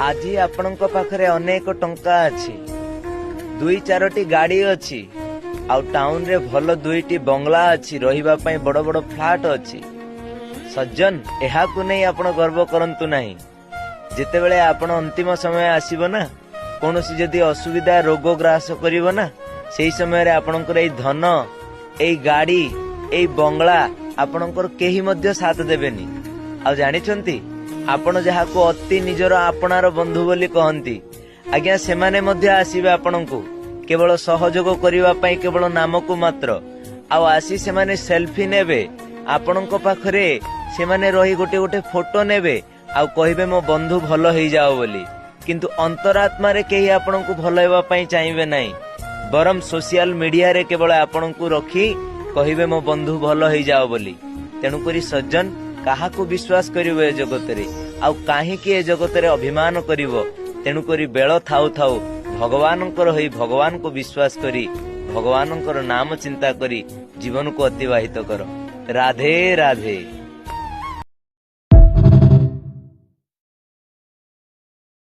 आज आपणक पाखरे अनेक टंका अछि, दुई चारोटी गाड़ी अछि, आउ टाउन रे भल दुईटी बंगला अछि, रहिबा पई बड़ बड़ फ्लैट अछि। सज्जन, एहाकु नै आपण गर्व करंतु नाही। जेतेबेले आपण अंतिम समय आसीबो ना, कोनोसी जदि असुविधा रोग ग्रास करिवो ना, सेही समय रे आपणकर एई धन, एई गाड़ी, एई बंगला आपणकर केही मध्य साथ देबेनी। आ जानिछंती, आपण जहाको अति निजर आपणार बंधु बोली कहंती, आज्ञा सेमाने मध्य आसीबे आपणको केवल सहयोग करिवा पई, केवल नामको मात्र। आ आसी सेमाने सेल्फी नेबे आपणको पाखरे, सेमाने रही गोटे गोटे फोटो नेबे, आ कहिबे मो बंधु भलो हेई जाओ बोली। किंतु अंतरात्मा रे केही आपणको भलो हेबा पई चाहिबे नाही, बरम सोशल मीडिया रे केवल आपणको रखी कहिबे मो बंधु भलो हेई जाओ बोली। तेणु करी सज्जन, काहाकू विश्वास करिवो ए जगत रे, आउ काहेकि ए जगत रे अभिमान करिवो। तेणु करी बेଳ थाउ थाउ भगवानंकर होई भगवान को विश्वास करी, भगवानंकर नाम चिंता करी जीवन को अतिबाहित करो। राधे राधे।